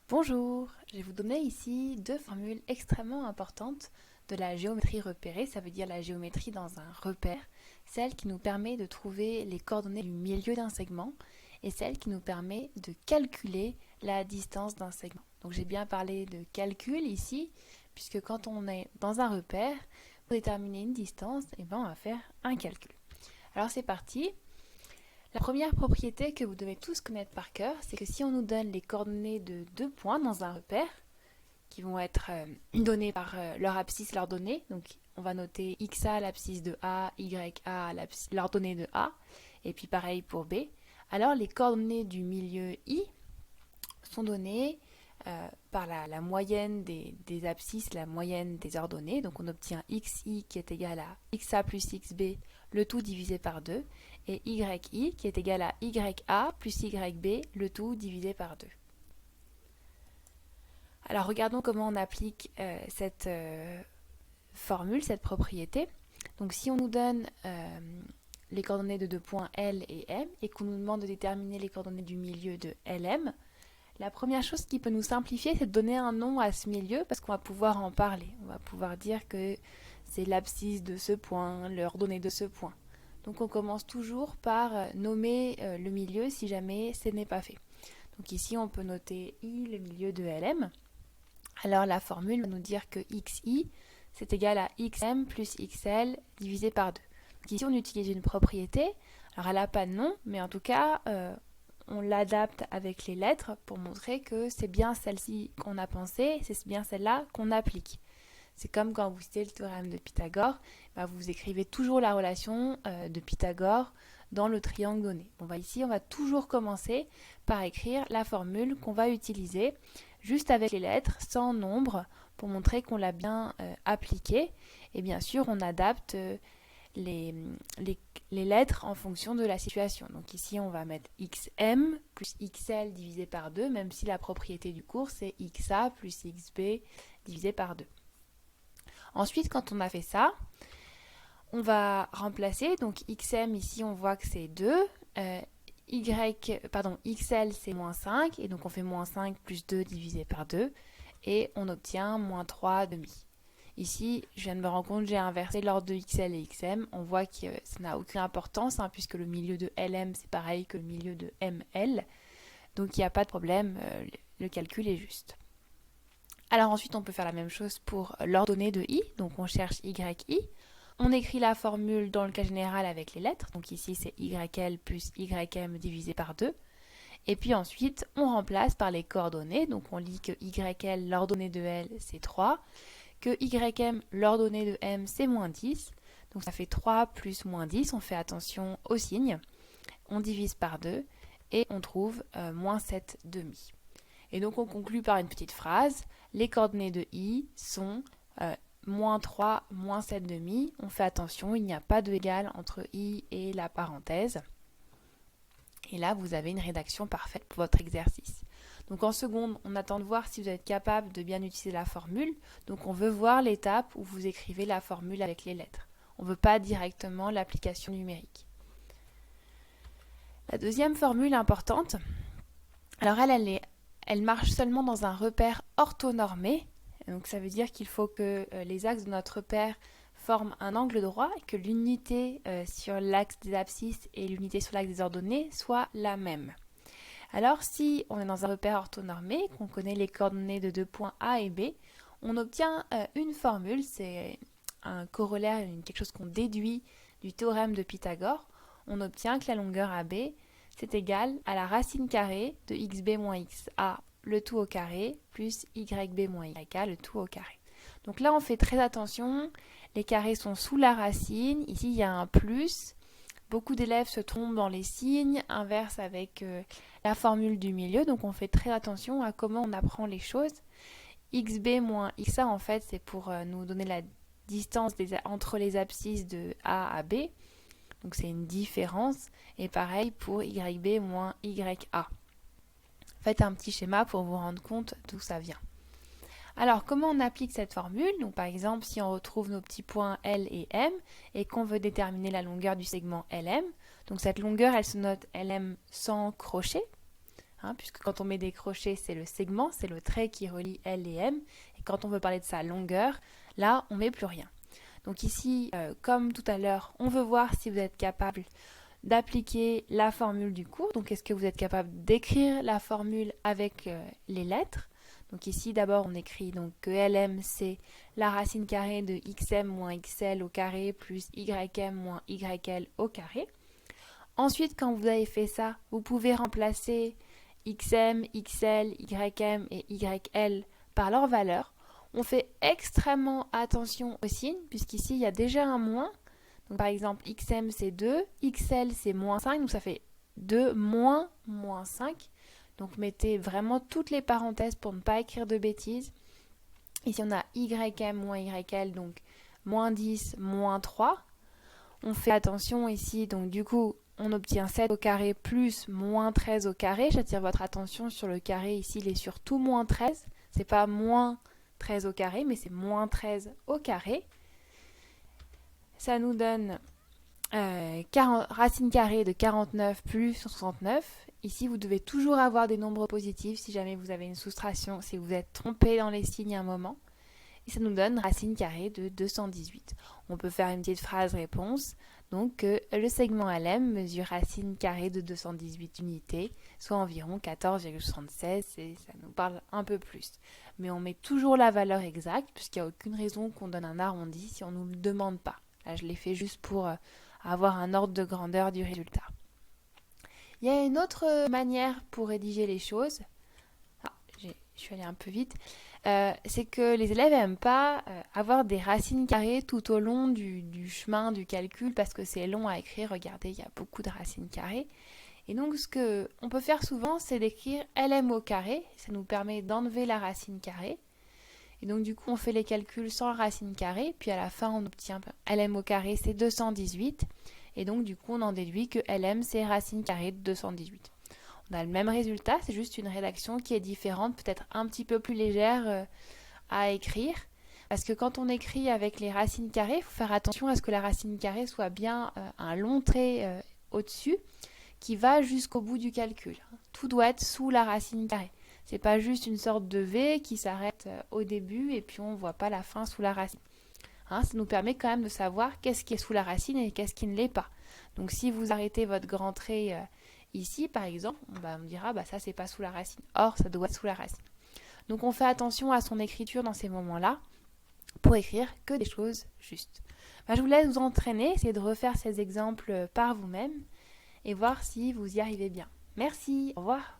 Bonjour, je vais vous donner ici deux formules extrêmement importantes de la géométrie repérée, ça veut dire la géométrie dans un repère, celle qui nous permet de trouver les coordonnées du milieu d'un segment et celle qui nous permet de calculer la distance d'un segment. Donc j'ai bien parlé de calcul ici, puisque quand on est dans un repère, pour déterminer une distance, on va faire un calcul. Alors c'est parti. La première propriété que vous devez tous connaître par cœur, c'est que si on nous donne les coordonnées de deux points dans un repère, qui vont être données par leur abscisse, leur donnée, donc on va noter XA l'abscisse de A, YA leur donnée de A, et puis pareil pour B, alors les coordonnées du milieu I sont données par la moyenne des abscisses, la moyenne des ordonnées. Donc on obtient xi qui est égal à xa plus xb, le tout divisé par 2, et yi qui est égal à ya plus yb, le tout divisé par 2. Alors regardons comment on applique cette formule, cette propriété. Donc si on nous donne les coordonnées de deux points L et M et qu'on nous demande de déterminer les coordonnées du milieu de LM, la première chose qui peut nous simplifier, c'est de donner un nom à ce milieu parce qu'on va pouvoir en parler. On va pouvoir dire que c'est l'abscisse de ce point, l'ordonnée de ce point. Donc on commence toujours par nommer le milieu si jamais ce n'est pas fait. Donc ici on peut noter I, le milieu de LM. Alors la formule va nous dire que xi, c'est égal à xm plus xl divisé par 2. Donc ici on utilise une propriété. Alors elle n'a pas de nom, mais en tout cas, on l'adapte avec les lettres pour montrer que c'est bien celle-ci qu'on a pensée, c'est bien celle-là qu'on applique. C'est comme quand vous citez le théorème de Pythagore, vous écrivez toujours la relation de Pythagore dans le triangle donné. Ici, on va toujours commencer par écrire la formule qu'on va utiliser, juste avec les lettres, sans nombre, pour montrer qu'on l'a bien appliquée. Et bien sûr, on adapte les lettres en fonction de la situation. Donc ici, on va mettre xm plus xl divisé par 2, même si la propriété du cours, c'est xa plus xb divisé par 2. Ensuite, quand on a fait ça, on va remplacer. Donc xm, ici, on voit que c'est 2. XL, c'est moins 5. Et donc, on fait moins 5 plus 2 divisé par 2. Et on obtient moins 3 demi. Ici, je viens de me rendre compte que j'ai inversé l'ordre de XL et XM. On voit que ça n'a aucune importance, puisque le milieu de LM, c'est pareil que le milieu de ML. Donc, il n'y a pas de problème, le calcul est juste. Alors ensuite, on peut faire la même chose pour l'ordonnée de I. Donc, on cherche YI. On écrit la formule dans le cas général avec les lettres. Donc ici, c'est YL plus YM divisé par 2. Et puis ensuite, on remplace par les coordonnées. Donc on lit que YL, l'ordonnée de L, c'est 3. Que YM, l'ordonnée de M, c'est moins 10. Donc ça fait 3 plus moins 10. On fait attention au signe. On divise par 2 et on trouve moins 7 demi. Et donc on conclut par une petite phrase. Les coordonnées de I sont moins 3, moins 7 demi. On fait attention, il n'y a pas de égal entre I et la parenthèse. Et là, vous avez une rédaction parfaite pour votre exercice. Donc en seconde, on attend de voir si vous êtes capable de bien utiliser la formule. Donc on veut voir l'étape où vous écrivez la formule avec les lettres. On ne veut pas directement l'application numérique. La deuxième formule importante, alors elle marche seulement dans un repère orthonormé. Donc ça veut dire qu'il faut que les axes de notre repère forment un angle droit et que l'unité sur l'axe des abscisses et l'unité sur l'axe des ordonnées soient la même. Alors si on est dans un repère orthonormé, qu'on connaît les coordonnées de deux points A et B, on obtient une formule, c'est un corollaire, quelque chose qu'on déduit du théorème de Pythagore. On obtient que la longueur AB, c'est égal à la racine carrée de xb moins xa, le tout au carré, plus yb moins yk, le tout au carré. Donc là, on fait très attention. Les carrés sont sous la racine. Ici, il y a un plus. Beaucoup d'élèves se trompent dans les signes, inversent avec la formule du milieu. Donc, on fait très attention à comment on apprend les choses. xb moins xa, en fait, c'est pour nous donner la distance entre les abscisses de A à B. Donc, c'est une différence. Et pareil pour yb moins ya. Faites un petit schéma pour vous rendre compte d'où ça vient. Alors, comment on applique cette formule? Donc, par exemple, si on retrouve nos petits points L et M et qu'on veut déterminer la longueur du segment LM, donc cette longueur, elle se note LM sans crochet. puisque quand on met des crochets, c'est le segment, c'est le trait qui relie L et M. Et quand on veut parler de sa longueur, là, on ne met plus rien. Donc ici, comme tout à l'heure, on veut voir si vous êtes capable d'appliquer la formule du cours. Donc est-ce que vous êtes capable d'écrire la formule avec les lettres? Donc ici, d'abord, on écrit donc que LM, c'est la racine carrée de XM moins XL au carré plus YM moins YL au carré. Ensuite, quand vous avez fait ça, vous pouvez remplacer XM, XL, YM et YL par leur valeur. On fait extrêmement attention aux signes, puisqu'ici, il y a déjà un moins. Donc, par exemple, XM, c'est 2, XL, c'est moins 5, donc ça fait 2 moins 5. Donc, mettez vraiment toutes les parenthèses pour ne pas écrire de bêtises. Ici, on a YM moins YL, donc moins 10, moins 3. On fait attention ici, donc du coup, on obtient 7 au carré plus moins 13 au carré. J'attire votre attention sur le carré, ici, il est sur tout moins 13. C'est pas moins 13 au carré, mais c'est moins 13 au carré. Ça nous donne racine carrée de 49 plus 69. Ici, vous devez toujours avoir des nombres positifs si jamais vous avez une soustraction, si vous êtes trompé dans les signes à un moment. Et ça nous donne racine carrée de 218. On peut faire une petite phrase réponse. Donc, le segment LM mesure racine carrée de 218 unités, soit environ 14,76, et ça nous parle un peu plus. Mais on met toujours la valeur exacte, puisqu'il n'y a aucune raison qu'on donne un arrondi si on ne nous le demande pas. Là, je l'ai fait juste pour avoir un ordre de grandeur du résultat. Il y a une autre manière pour rédiger les choses. Je suis allée un peu vite. C'est que les élèves n'aiment pas avoir des racines carrées tout au long du chemin du calcul parce que c'est long à écrire. Regardez, il y a beaucoup de racines carrées. Et donc, ce qu'on peut faire souvent, c'est d'écrire LM au carré. Ça nous permet d'enlever la racine carrée. Et donc, du coup, on fait les calculs sans racine carrée. Puis, à la fin, on obtient LM au carré, c'est 218. Et donc, du coup, on en déduit que LM, c'est racine carrée de 218. On a le même résultat, c'est juste une rédaction qui est différente, peut-être un petit peu plus légère à écrire. Parce que quand on écrit avec les racines carrées, il faut faire attention à ce que la racine carrée soit bien un long trait au-dessus qui va jusqu'au bout du calcul. Tout doit être sous la racine carrée. C'est pas juste une sorte de V qui s'arrête au début et puis on ne voit pas la fin sous la racine. Ça nous permet quand même de savoir qu'est-ce qui est sous la racine et qu'est-ce qui ne l'est pas. Donc si vous arrêtez votre grand trait ici, par exemple, on me dira ça c'est pas sous la racine. Or, ça doit être sous la racine. Donc on fait attention à son écriture dans ces moments-là pour écrire que des choses justes. Je vous laisse vous entraîner, essayer de refaire ces exemples par vous-même et voir si vous y arrivez bien. Merci, au revoir.